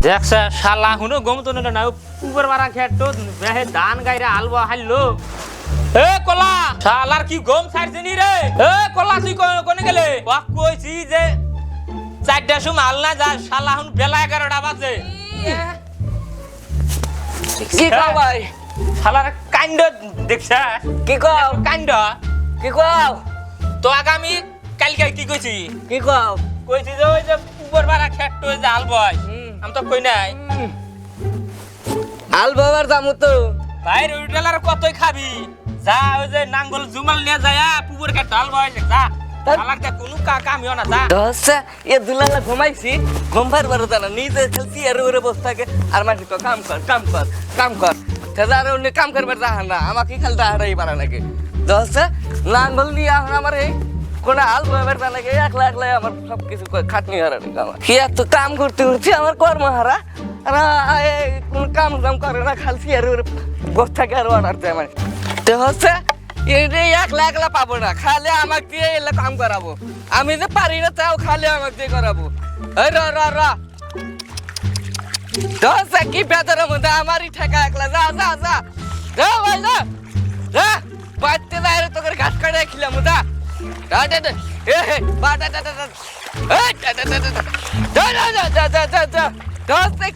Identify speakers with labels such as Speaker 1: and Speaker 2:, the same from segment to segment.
Speaker 1: দেখছ শালা হুনো গম তো না পুকুর মারা খেটো বেহে ধান গাইরে আলবো হাইলো এ কলা শালার কি গম ছাড়ছিনি রে এ কলা তুই কোনে গেলে বাক কইছি যে চারটার সময় আল না যা শালা হুন বেলা 11টা বাজে
Speaker 2: কি কও ভাই
Speaker 1: শালার কাণ্ড দেখছ
Speaker 2: কি কও
Speaker 1: কাণ্ড
Speaker 2: কি কও
Speaker 1: তো আগামী কালকে কি কইছি
Speaker 2: কি কও
Speaker 1: কইছি যে ওই যে পুকুর মারা খেটো যে আলবয় আমি তো কই নাই
Speaker 2: আল বাবার দামু তো
Speaker 1: বাইরে উঠলার কতই খাবি যা ওই যে নাঙ্গল জুমাল নিয়ে যায় পুকুর খেট ঢাল বয়স যা শালাকটা কোনো কামিও না যা
Speaker 2: দশা এ দুলালা ঘুমাইছি ঘুমবার বারো না নিজে খেলছি আর ওরে বসে থাকে আর মাঝে কাম কর কাম কর কাম কর তাহলে আর কাম করবার রাহা না আমাকে খালি রাহারাই পারা নাকি দশা লাঙ্গল নিয়ে এখন আমার এই কোনো আল বাবার তা নাকি একলা একলা আমার সব কিছু খাটনি হারা নাকি আমার কি এত কাম করতে করছি আমার কর্মহারা আর কোনো কাম দাম করে না খালছি আর ওরে বসে থাকে আর অর্ডার দেয় মানে তো হচ্ছে একলা একলা পাবো না খালি আমাকে দিয়ে এলে কাম করাবো আমি যে পারি না তাও খালি আমাকে দিয়ে করাবো কি বেতনের মধ্যে আমারই ঠেকা একলা যা যা যা যা ভাই যা যা বাড়তে যাই রে তোকে ঘাস কাটে খিলাম যা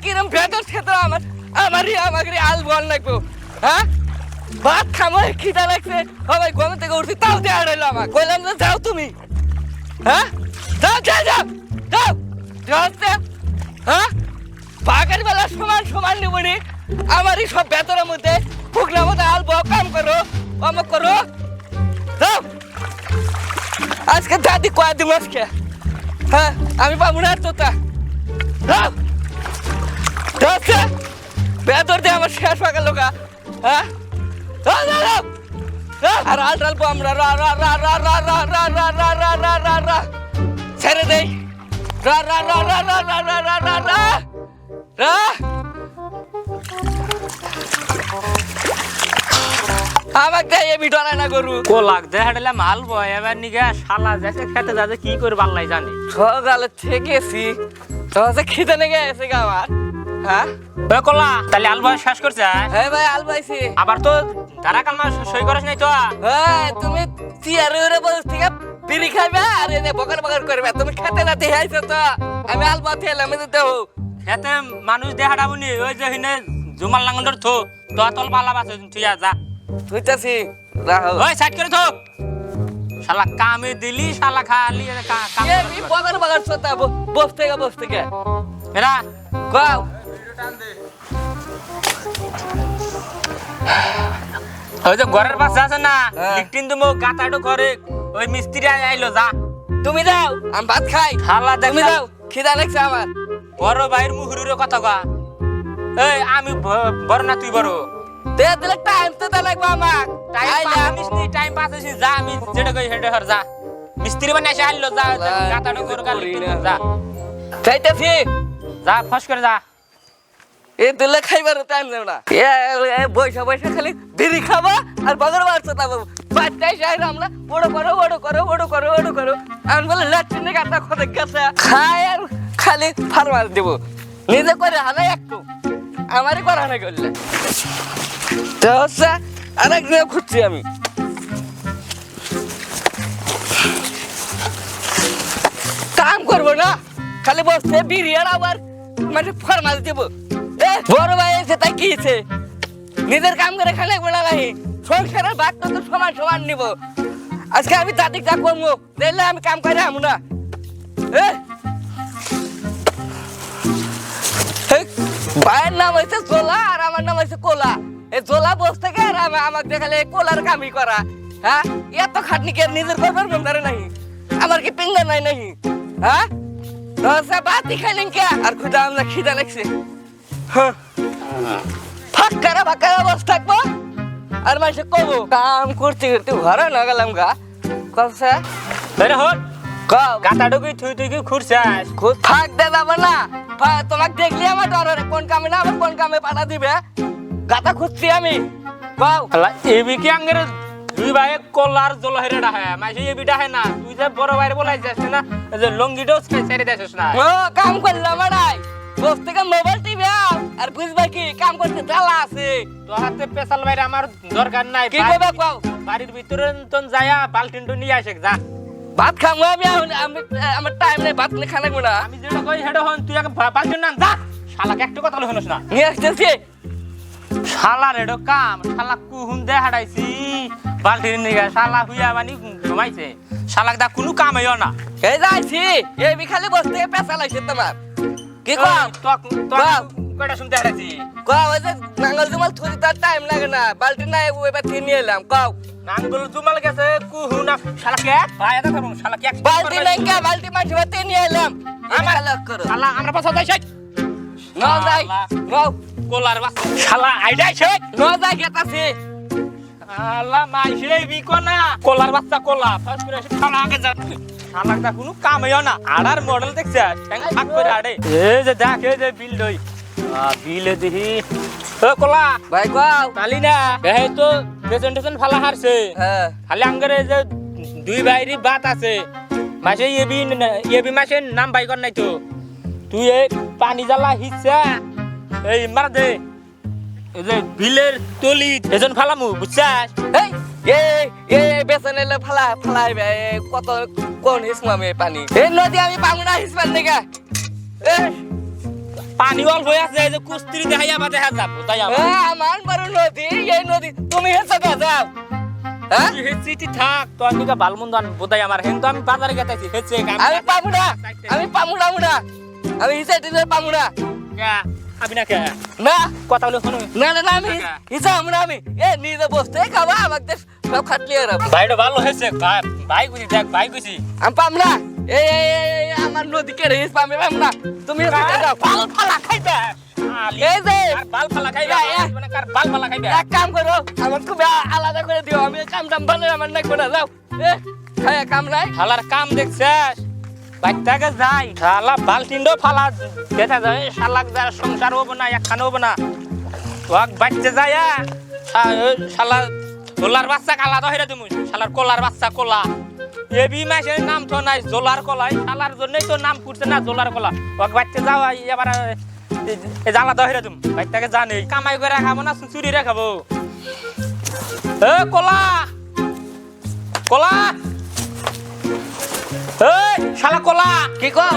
Speaker 2: কিরম বেতন খেতে আমার আমারই আল বল লাগবো হ্যাঁ ভাত খামো খিদা লাগছে সবাই ঘুম থেকে উঠছি তাও দেওয়া রইলো আমার কইলাম যে যাও তুমি হ্যাঁ যাও যাও যাও যাও যাচ্ছে হ্যাঁ বাঘের বেলা সমান সমান নিবনি আমারই সব বেতনের মধ্যে ফুকনার মধ্যে আলবো কাম করো অমুক করো যাও আজকে দাদি কয়া দিব আজকে হ্যাঁ আমি পাবো না তো তা যাও যাচ্ছে বেতর দিয়ে আমার শেষ হয়ে গেল গা হ্যাঁ আর আল ডালবো আমরা রা রা রা রা রা রা রা রা রা রা রা রা রা ছেড়ে দেই রা রা রা রা রা রা রা রা রা রা রা আমাকে এই বিটরা না গরু
Speaker 1: কো লাগতে হাডলে মাল বয় এবার নিগা শালা যাচ্ছে খেতে যাচ্ছে কি করে বাল্লাই জানি
Speaker 2: সকালে থেকেছি তো খিদে লেগে গেছে গা আমার হ্যাঁ
Speaker 1: ওই কলা তাহলে আলবয় শেষ করছে
Speaker 2: হ্যাঁ ভাই আল পাইছি
Speaker 1: আবার তো তারা কালমা সই করিস নাই তো
Speaker 2: হ্যাঁ তুমি চেয়ারে ওরে বস থেকে বিড়ি খাবে আর এনে বকর বকর করবে তুমি খেতে না দিয়ে আইছো তো আমি আল পাতে এলাম তো
Speaker 1: খেতে মানুষ দেখাটা বনি ওই যে হিনে জুমাল লাঙ্গন্ডর থো তো তল পালা বাসে তুই যা
Speaker 2: বুঝতেছি রাহো
Speaker 1: ওই সাইড করে থো শালা কামে দিলি শালা খালি কাম
Speaker 2: এই বকর বকর সতা বস থেকে
Speaker 1: এরা
Speaker 2: গাও
Speaker 1: ওই যে ঘরের পাশে আছে না লিকটিন তুমি গাতাটো করে ওই মিস্ত্রি আইলো যা
Speaker 2: তুমি যাও আমি ভাত খাই
Speaker 1: শালা
Speaker 2: তুমি
Speaker 1: দেখ
Speaker 2: যাও খিদা লাগছে আমার
Speaker 1: বড় ভাইয়ের মুহুরির কথা কয়া এই আমি বড় না তুই বড়
Speaker 2: দে দিলে টাইম তো তা লাগবে আমার
Speaker 1: টাইম পাস হইছে যা আমি যেটা কই হেডে হর যা মিস্ত্রি বানাই এসে আইলো যা গাতাটো করে গা লিকটিন যা
Speaker 2: যাইতেছি
Speaker 1: যা ফস করে যা
Speaker 2: এ দিলে খাইবার টাইম দেব না এ বৈশা বৈশা খালি বিড়ি খাবা আর বগর বাড়ছে তা বাচ্চাই যাই আমরা বড় করো আমি বলে ল্যাট্রিনে গাটা খোদে গেছে খাই আর খালি ফারমাস দেব নিজে করে হানাই একটু আমারই করা না করলে তো হচ্ছে আরেকদিন খুঁজছি আমি কাম করবো না খালি বসছে বিড়ি আর আবার মানে ফরমাস দেবো বড় ভাই এসে তাই কিছে নিজের কাম করে খালে বলা নাই সংসারের ভাগ তো সমান সমান নিব আজকে আমি দাদি যা করবো দেখলে আমি কাম করে আমু না ভাইয়ের নাম হয়েছে জোলা আর আমার নাম হয়েছে কোলা এই জোলা বস থেকে আর আমাকে দেখালে কোলার কামই করা হ্যাঁ এত খাটনি কে নিজের করবার মেমদারে নাই আমার কি পিঙ্গা নাই নাকি হ্যাঁ রসা বাতি খাইলেন কে আর খুদা আমরা খিদা লাগছে ফাঁকারা বস থাকবো আর মাসে কবো কাম করতে করতে ঘরে না গেলাম গা কবসা
Speaker 1: আরে হট
Speaker 2: কব
Speaker 1: গাতাটো কি তুই কি খুরছাস
Speaker 2: খুব থাক দে যাবে না তোমাকে দেখলি আমার ডর কোন কামে না আমার কোন কামে পাঠা দিবে গাতা খুঁজছি আমি কও
Speaker 1: শালা এবি কি আঙ্গের দুই ভাই কলার জলহেরে ডাহে মাইছে এবি ডাহে না তুই যে বড় ভাইরে বলাই যাস না যে লঙ্গিটাও ছেড়ে দেছিস না
Speaker 2: ও কাম করলাম আড়াই বস থেকে মোবাইল টিভি আর বুঝবা কি কাম করতে জ্বালা আছে।
Speaker 1: তোর হাতে পেশাল বাইরে আমার দরকার নাই।
Speaker 2: কি করবে কও?
Speaker 1: বাড়ির ভিতরে তো যায়া বালতিনটা নিয়ে আসে যা।
Speaker 2: ভাত খামু আমি এখন, আমার টাইম নেই, ভাত নিয়ে খানা না।
Speaker 1: আমি যেটা কই হেডে হন তুই আগে বালতিন না যা। শালাকে একটা কথা বলে হনস না।
Speaker 2: নিয়ে আসতেছি।
Speaker 1: শালার এডো কাম, শালা কুহুন দে হাড়াইছি বালতিন নিয়ে শালা হুইয়া বানি ঘুমাইছে। শালাক দা কোনো কাম হইও না।
Speaker 2: এই যাইছি এই বিখালে বস থেকে পেশা লাগছে তোমার। কি কও?
Speaker 1: কয়টা শুনতে হারাইছি
Speaker 2: কও ওই যে নাঙ্গল জুমাল থুরি তার টাইম লাগে না, বালতি নাই ওইবার থেকে নিয়ে এলাম। কও
Speaker 1: নাঙ্গল জুমাল গেছে কুহুনা শালাকে ভাই এটা করুন শালাকে এক
Speaker 2: বালতি নাই কে? বালতি মাঝে বাতে নিয়ে এলাম। আমার লাগ করো
Speaker 1: শালা আমরা পাছা যাই
Speaker 2: ন যাই ন
Speaker 1: কোলার বাস শালা আইডাইছে
Speaker 2: ন যাই গেতাছি।
Speaker 1: শালা মাইছে বিকনা কোলার বাচ্চা কোলা ফাস করে শালা আগে যা। শালাক দা কোনো কাম হইও না। আড়ার মডেল দেখছ ঠ্যাং ফাক করে আড়ে। এই যে দেখ এই যে বিল দই বিলে দেখি ও কোলা
Speaker 2: ভাই কও।
Speaker 1: কালি না এই তো প্রেজেন্টেশন ফালা হারছে।
Speaker 2: হ্যাঁ
Speaker 1: খালি আঙ্গরে যে দুই ভাইরি বাত আছে মাসে এবি মাসে নাম বাইকর নাই তো তুই এই পানি জ্বালা হিসা এই মার দে এই যে বিলের তলি এজন ফালামু বুঝছাস।
Speaker 2: এই বেসন এলে ফালা ফালাইবে কত কোন হিসমু আমি পানি এই নদী আমি পামু না হিসবার নেগা।
Speaker 1: পানি অল্প হয়ে আছে এই যে কুস্তির দেখাইয়া বা দেখা যাব তাই
Speaker 2: আমার বড় নদী, এই নদী তুমি হেসে যাও। হ্যাঁ
Speaker 1: হেচিটি থাক তো নিকা বালমন্দ আন বোধাই আমার হেন তো আমি বাজারে গেতাছি হেচে
Speaker 2: আমি পামু না, আমি পামু না, আমি হিসে দিলে পামু না।
Speaker 1: আমি না কে
Speaker 2: না
Speaker 1: কথা বলে শুনো
Speaker 2: না না আমি হিসা আমরা আমি এ নিজে বসতে খাবা আমাকে সব খাটলি আর
Speaker 1: ভাইটা ভালো হয়েছে ভাই গুছি দেখ ভাই গুছি
Speaker 2: আমি পাম না। এই আমার নদী কে রে পাম না। তুমি হেসে যাও
Speaker 1: বাল ফালা খাইবে
Speaker 2: এই যে
Speaker 1: আর বাল ফালা খাইবে মানে কার বাল ফালা খাইবে
Speaker 2: এক কাম করো আমার খুব আলাদা করে দিও, আমি কাম টাম ভালো আমার নাই করে যাও। খায় কাম নাই
Speaker 1: শালার কাম দেখছস বাইকটাকে যাই শালা বালতিন্ডো ফালা দেখা যায় শালাক যার সংসার হবো না একখানে হবো না ওয়াক বাচ্চা যায় শালা জোলার বাচ্চা কালা তো হেরে তুমি শালার কোলার বাচ্চা কোলা এবি মাসের নাম তো নাই জোলার কলাই শালার জন্যই তো নাম ফুটছে না জোলার কলা ওয়াক বাচ্চা যাও এবার জ্বালা তো হেরে তুমি বাইকটাকে জানি কামাই করে খাবো না চুরি রে খাবো। এ কোলা কোলা এই শালা কোলা
Speaker 2: কি কও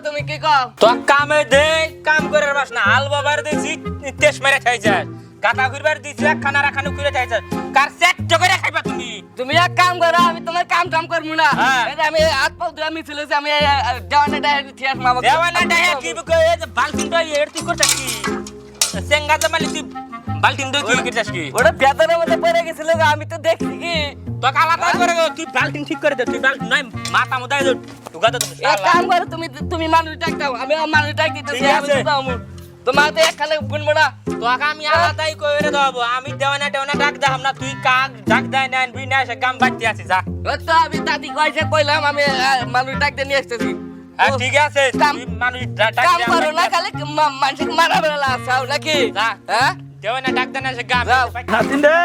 Speaker 2: তুমি কি কও?
Speaker 1: তো কামে দে কাম করে বাস না আল বাবার দিছি তেজ মেরে খাইছে গাতা ঘুরবার দিছি খানা রাখানো করে খাইছে কার সেট করে খাইবা তুমি
Speaker 2: তুমি এক কাম করো, আমি তোমার কাম টাম করবো না।
Speaker 1: হ্যাঁ।
Speaker 2: আমি হাত পাও দিয়ে আমি চলেছি, আমি দেওয়ানে ডাইরেক্ট থিয়াস মামা
Speaker 1: দেওয়ানা ডাইয়া কি কই যে বালতিন তো এর তুই করছিস কি সেঙ্গা জামালি তুই বালতিন তো কি করছিস কি
Speaker 2: ওটা বেতনের মধ্যে পড়ে গেছিল গো, আমি তো দেখছি কি
Speaker 1: তো আলাদা করে তুই বালতিন ঠিক করে দে তুই বালতিন নাই মাথা মুদাই দে ঢুকা দে তুমি
Speaker 2: এক কাম করো, তুমি মানুষ ডাক দাও, আমি মানুষ ডাক দিতেছি।
Speaker 1: ঠিক
Speaker 2: আমি
Speaker 1: আছে।
Speaker 2: তো দাও তোমার তো একখানে গুনবো না।
Speaker 1: তোকে আমি আলাদাই কইরে দেবো আমি দেওয়ানা ডাক দাম না তুই কাক ডাক দেয় না বি না সে গাম বাড়তে আছিস যা।
Speaker 2: ওই তো আমি দাদি কইছে কইলাম আমি মানুষ ডাক দিয়ে নিয়ে আসতেছি।
Speaker 1: হ্যাঁ ঠিক আছে
Speaker 2: কাম-
Speaker 1: তুই মানুষ ডাক
Speaker 2: কাম করো না, খালি মানুষকে মারা বেলা আসাও নাকি?
Speaker 1: যা।
Speaker 2: হ্যাঁ
Speaker 1: দেওয়ানা ডাক দেয় না সে গাম
Speaker 2: যাও।
Speaker 3: হাতিন দে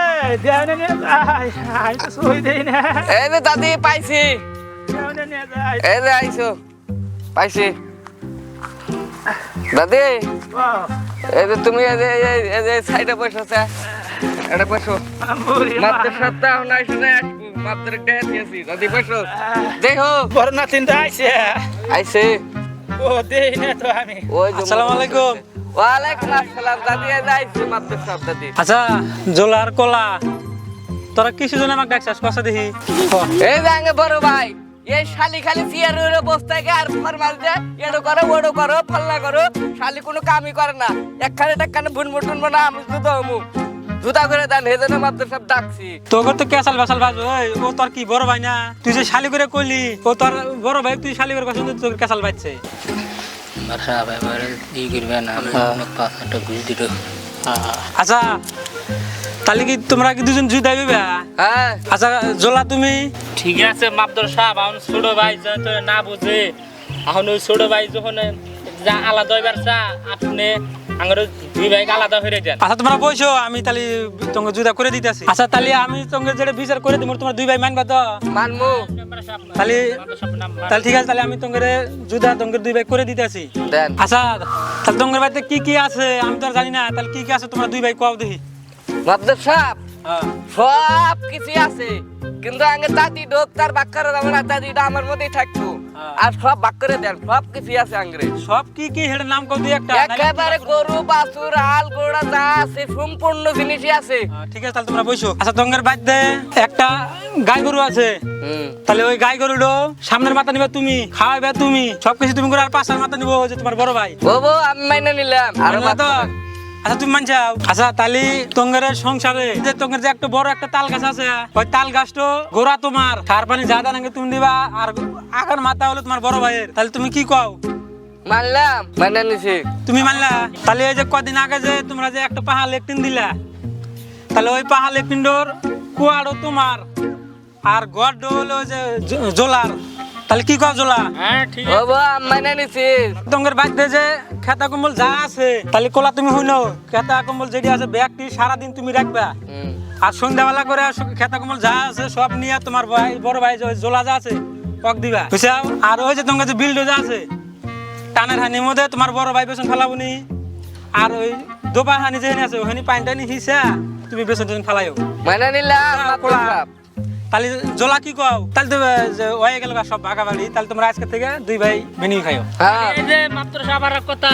Speaker 3: দেওয়ানে নিয়ে যাই আমি তো সই দেই না
Speaker 2: এই যে দাদি পাইছি,
Speaker 3: দেওয়ানে নিয়ে যাই
Speaker 2: এই যে আইছো পাইছি। দাদি এই যে তুমি এই যে সাইডে বসেছে, এটা বসো। মাত্র সপ্তাহ নাই শুনে মাত্র ডেট গেছি, দাদি বসো। দেখো
Speaker 3: বড় নাতিন দা আইছে
Speaker 2: আইছে
Speaker 3: ও দেই না তো আমি
Speaker 2: ওই যে
Speaker 1: আসসালামু আলাইকুম।
Speaker 2: ওয়ালাইকুম আসসালাম। দাদি এই যে আইছে মাত্র সব দাদি।
Speaker 3: আচ্ছা জোলার কলা তোরা কিছু জন আমাকে ডাকছাস কথা দেখি
Speaker 2: এই যে আগে বড় ভাই এই শালি খালি চেয়ার উড়ে বসে থাকে আর ফরমাল দে এডো করো ওডো করো ফাল্লা করো, শালি কোনো কামই করে না। একখানে টাকানে বুনবো টুনবো না, আমি জুতো হমু জুতা করে দেন হেজনে মাত্র সব ডাকছি।
Speaker 3: তোর তো কেসাল বেসাল বাজো ও তোর কি বড় ভাই না? তুই যে শালি করে কইলি ও তোর বড় ভাই, তুই শালি করে কইছিস তোর কেসাল বাজছে।
Speaker 1: বাসা ব্যাপারে ই করবে না পাঁচটা ঘুষ দিল।
Speaker 3: আচ্ছা তাহলে কি তোমরা কি দুজন জুদাই দিবে?
Speaker 2: হ্যাঁ
Speaker 3: আচ্ছা জোলা তুমি
Speaker 1: ঠিক আছে মাবদর সাহেব এখন ছোট ভাই যখন না বুঝে এখন ওই ছোট ভাই যখন যা আলাদা হইবার চা আপনি আঙ্গুর দুই ভাই আলাদা হয়ে দেন।
Speaker 3: আচ্ছা তোমরা বসো, আমি তাহলে তোমাকে জুদা করে দিতেছি। আচ্ছা তাহলে আমি তোমাকে যেটা বিচার করে দিব তোমার দুই ভাই মানবা তো?
Speaker 2: মানমু।
Speaker 3: তাহলে তাহলে ঠিক আছে, তাহলে আমি তোমাকে জুদা তোমাকে দুই ভাই করে দিতেছি।
Speaker 2: দেন।
Speaker 3: আচ্ছা তাহলে তোমার বাড়িতে কি কি আছে আমি তো আর জানি না, তাহলে কি কি আছে তোমরা দুই ভাই কও দেখি।
Speaker 2: মাদ্দার সাহেব
Speaker 3: হ্যাঁ
Speaker 2: সব কিছু আছে, কিন্তু আগে দাদি ডোক তার বাক্কারে যাবে না, দাদিটা আমার মধ্যেই থাকতো। আর সব বাক্কারে দেন, সব কিছু আছে আঙ্গরে।
Speaker 3: সব কি কি হেডের নাম কও দুই একটা।
Speaker 2: একেবারে গরু বাছুর হাল ঘোড়া যা আছে সম্পূর্ণ জিনিসই আছে।
Speaker 3: ঠিক আছে তাহলে তোমরা বসো। আচ্ছা তোমার বাড়িতে একটা গাই গরু আছে, তাহলে ওই গাই গরুটা সামনের মাথা নিবে তুমি, খাওয়াবে তুমি, সবকিছু তুমি করে, আর পাশের মাথা নিবো যে তোমার বড় ভাই।
Speaker 2: বাবু আমি মাইনে নিলাম। আর
Speaker 3: মানলা তো? আচ্ছা তুমি মানছাও? আচ্ছা তাহলে তোমার সংসারে যে তোমার যে একটা বড় একটা তাল গাছ আছে, ওই তাল গাছটা গোড়া তোমার, সার পানি যা দানাকে তুমি দিবা, আর আগার মাথা হলো তোমার বড় ভাইয়ের। তাহলে তুমি কি কও?
Speaker 2: মানলাম, মাইনে নিছি।
Speaker 3: তুমি মানলা? তাহলে এই যে কদিন আগে যে তোমরা যে একটা পাহাড় লেকটিন দিলা, তাহলে ওই পাহাড় লেকটিনডোর কুয়াড়ো তোমার, আর গড় হলো যে জোলার। তাহলে কি কও জোলা?
Speaker 1: হ্যাঁ ঠিক আছে।
Speaker 2: বাবু আমি মাইনে নিছি।
Speaker 3: তোমার বাড়িতে যে খেতা কম্বল যা আছে, তাহলে কোলা তুমি হইনো খেতা কম্বল যেটি আছে ব্যাগটি সারাদিন তুমি রাখবা, আর সন্ধ্যাবেলা করে খেতা কম্বল যা আছে সব নিয়ে তোমার ভাই বড় ভাই যে জোলা যা আছে কক দিবা, বুঝছাও? আর ওই যে তোমার যে বিলডো যা আছে টানের হানির মধ্যে তোমার বড় ভাই বেসন ফেলাবনি, আর ওই দোপা হানি যেখানে আছে ওখানে পানি টানি হিসা তুমি বেসন টেসন ফেলাইও।
Speaker 2: মাইনে নিলাম মাদ্দার সাহেব।
Speaker 3: তাহলে জোলা কি কও? তাহলে তো যে হয়ে গেল সব ভাগাভাগি, তাহলে তোমরা আজকে থেকে দুই ভাই মেনি খাইও।
Speaker 2: হ্যাঁ
Speaker 1: এই যে মাত্র সাবার কথা,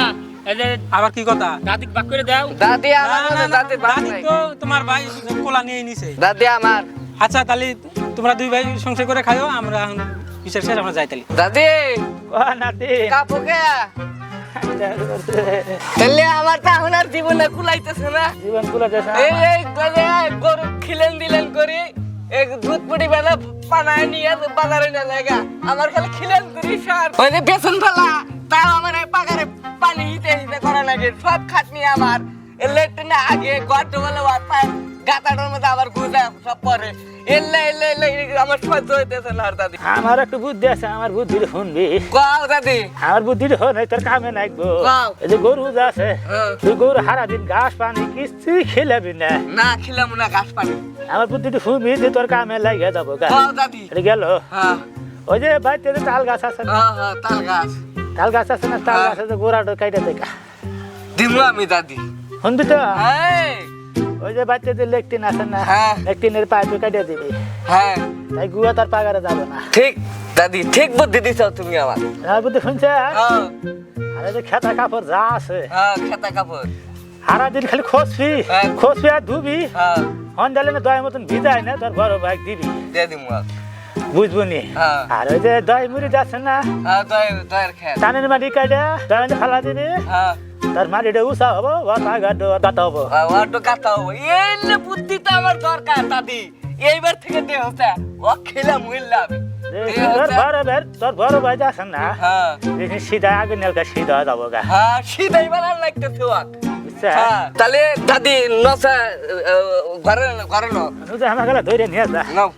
Speaker 1: এই যে
Speaker 3: আবার কি কথা?
Speaker 1: দাদিক বাক করে দাও।
Speaker 2: দাদি আমার
Speaker 3: না, না,
Speaker 2: মধ্যে
Speaker 3: না,
Speaker 2: দাদি বাদ
Speaker 3: দাদি
Speaker 2: নাই।
Speaker 3: তো তোমার ভাই কোলা নিয়ে নিছে।
Speaker 2: দাদি আমার।
Speaker 3: আচ্ছা তাহলে তোমরা দুই ভাই সংসার করে খাইও, আমরা এখন বিচার শেষ, আমরা যাই তাহলে।
Speaker 2: দাদি কাপুকে তাহলে আমার তো এখন আর জীবনে কুলাইতেছে না।
Speaker 4: জীবন কুলাতেছে না।
Speaker 2: এই গরু খিলেন দিলেন করি, এক দুধ পুটি বেলা পানায় নিয়ে বাজারে নিয়ে লাগা, আমার খালি খিলেন করি সার ওই যে বেসন ফেলা, তাও আমার এই পাগারে পানি হিতে হিতে করা লাগে, সব খাটনি আমার। লেট্রিনে আগে গর্ত বলে গাতাটার মধ্যে আবার গুজা সব পরে, এলে এলে এলে আমার সহ্য হইতেছে না। আর দাদি
Speaker 4: আমার একটু বুদ্ধি আছে, আমার বুদ্ধিটা শুনবি।
Speaker 2: কাও দাদি,
Speaker 4: আমার বুদ্ধিটা শোন, তোর কামে নাকবো।
Speaker 2: কাও।
Speaker 4: এই যে গরু যা আছে,
Speaker 2: হ্যাঁ।
Speaker 4: তুই গরু সারা দিন ঘাস পানি কিছুই খেলাবি না।
Speaker 2: না খিলাম না ঘাস পানি।
Speaker 4: আমার বুদ্ধিটা শুনবি যে তোর কামে লাগিয়ে যাবো গা।
Speaker 2: কাও দাদি।
Speaker 4: এটা গেল।
Speaker 2: হ্যাঁ
Speaker 4: ওই যে বাড়িতে যে তাল গাছ আছে না,
Speaker 2: হ্যাঁ হ্যাঁ তাল গাছ
Speaker 4: তাল গাছ আছে না, তাল গাছে যে গোড়াটা কাইটা দেখা
Speaker 2: দিমু আমি দাদি।
Speaker 4: শুনবি তো?
Speaker 2: হ্যাঁ
Speaker 4: ওই যে বাড়িতে যে লেকটিন আছে না,
Speaker 2: হ্যাঁ।
Speaker 4: লেকটিনের পাইপে কাইটা দিবি,
Speaker 2: হ্যাঁ
Speaker 4: তাই গুয়া তার পাগারে যাবে না।
Speaker 2: ঠিক দাদি, ঠিক বুদ্ধি দিছ তুমি আমার।
Speaker 4: আমার বুদ্ধি শুনছে?
Speaker 2: হ্যাঁ
Speaker 4: আর এই যে খেতা কাপড় যা আছে,
Speaker 2: হ্যাঁ খেতা কাপড়।
Speaker 4: সারা দিন খালি খসবি,
Speaker 2: হ্যাঁ।
Speaker 4: খসবি আর ধুবি,
Speaker 2: হ্যাঁ
Speaker 4: অন্ডালে না দয় মতন ভিজায় না, তোর বড় ভাই দিবি,
Speaker 2: দিয়ে দিমু।
Speaker 4: বুঝবো নি।
Speaker 2: হ্যাঁ
Speaker 4: আর ওই যে দয় মুড়ি যাচ্ছে না,
Speaker 2: হ্যাঁ দয়ের খেত।
Speaker 4: টানের মাটি কাটে দয় মধ্যে ফেলা দিবি,
Speaker 2: হ্যাঁ
Speaker 4: তার মাটিটা উষা হবো, গাতা হবো।
Speaker 2: ওটো কাটা হবো। এই বুদ্ধিটা আমার দরকার দাদি, এইবার থেকে দে হচ্ছে ও খেলা মুইল্লা আমি।
Speaker 4: তোর বড় ভাই যাচ্ছে না,
Speaker 2: হ্যাঁ
Speaker 4: দেখি সিধা আগে নেলকা সিধা যাবো গা,
Speaker 2: হ্যাঁ সিধাই বানার লাগতেছে ওয়াক।
Speaker 4: বুঝছে?
Speaker 2: হ্যাঁ তাহলে দাদি নসা ঘরে ঘরে
Speaker 4: আমার গেলে ধরে নিয়ে যা।
Speaker 2: নাও।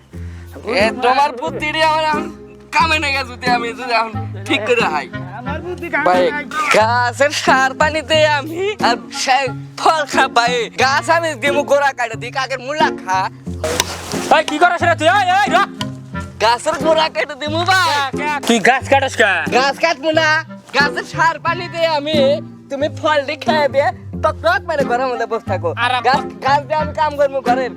Speaker 2: এ তোমার বুদ্ধিটা আমার এখন কামে না গেছে, যদি আমি যদি এখন ঠিক করে হাই
Speaker 4: আমার বুদ্ধি
Speaker 2: ভাই গাছের সার পানিতে আমি আর ফল খা ভাই, গাছ আমি দিমু গোড়া কাটে দিই, কাকের মূলা খা।
Speaker 1: এই কি করছ রে তুই? এই রক
Speaker 2: গাছের গোড়া কেটে দিমু ভাই।
Speaker 1: তুই গাছ কাটস কা?
Speaker 2: গাছ কাটবো না, গাছের সার পানি দিয়ে আমি, তুমি ফলটি খেয়ে দিয়ে টক মানে ঘরের মধ্যে বসে থাকো।
Speaker 1: আর
Speaker 2: গাছ গাছ দিয়ে আমি কাম করবো ঘরের।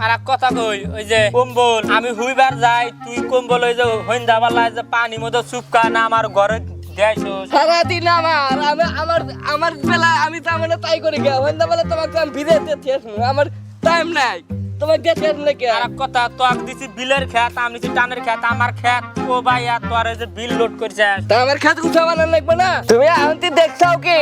Speaker 1: আর এক কথা কই, ওই যে কম্বল আমি হুইবার যাই, তুই কম্বল ওই যে হইন্দা বালায় যে পানি মতো চুপকা না আমার ঘরে দেয়ছস।
Speaker 2: সারাদিন আমার বেলা আমি তো মানে তাই করি গে, হইন্দা বেলা তোমাকে আমি ভিজে দিতে আমার টাইম নাই, তোমাকে দিতে নাকি।
Speaker 1: আর এক কথা, তোক দিছি বিলের খেত, আমি দিছি টানের খেত, আমার খেত ও ভাই আর তোর এই যে বিল লোড করছিস।
Speaker 2: তা আমার খেতে উঠা বানান লাগবে না? তুমি আনতে দেখছাও কি?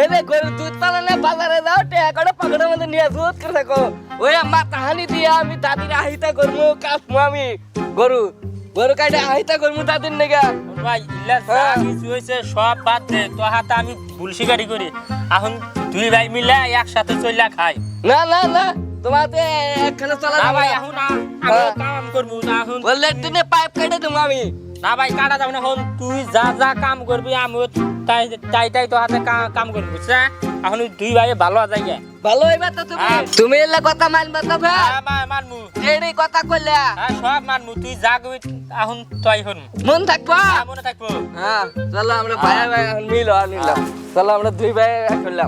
Speaker 2: এই যে গরুর দুধ পালানে বাজারে যাও, টাকা পকেটের মধ্যে নিয়ে দুধ করে থাকো, ওই আমার তাহানি দিয়ে আমি দাদির আহিতা করবো, কাটবো আমি গরু কাটে আহিতা করবো দাদির নেগা।
Speaker 1: ভাই ইল্লা যা কিছু হইছে সব বাদ দে, তো হাতে আমি ভুল স্বীকারই করি, এখন দুই ভাই মিলে একসাথে চইলা খাই।
Speaker 2: না না না, তোমাতে একখানে চলা
Speaker 1: না
Speaker 2: যাবে
Speaker 1: ভাই,
Speaker 2: না।
Speaker 1: এখন আমি কাম করবো না, এখন
Speaker 2: বললে দিনে পাইপ কেটে দেবো আমি,
Speaker 1: না ভাই কাটা যাবে না হন তুই যা যা কাম করবি আমিও তাই তো হাতে কাম করবি বুঝছা এখন দুই ভাই ভালো আছে গিয়া
Speaker 2: ভালো হইবা তো তুমি
Speaker 1: হ্যাঁ।
Speaker 2: তুমি এলে কথা মানবা তো ভাই
Speaker 1: মানমু
Speaker 2: যেই কথা কইলা
Speaker 1: হ্যাঁ সব মানমু তুই যা কবি এখন তাই হন
Speaker 2: মন থাকবা
Speaker 1: মনে থাকবো
Speaker 2: হ্যাঁ চলো আমরা ভাই ভাই এখন নিলাম চলো আমরা দুই ভাই করলাম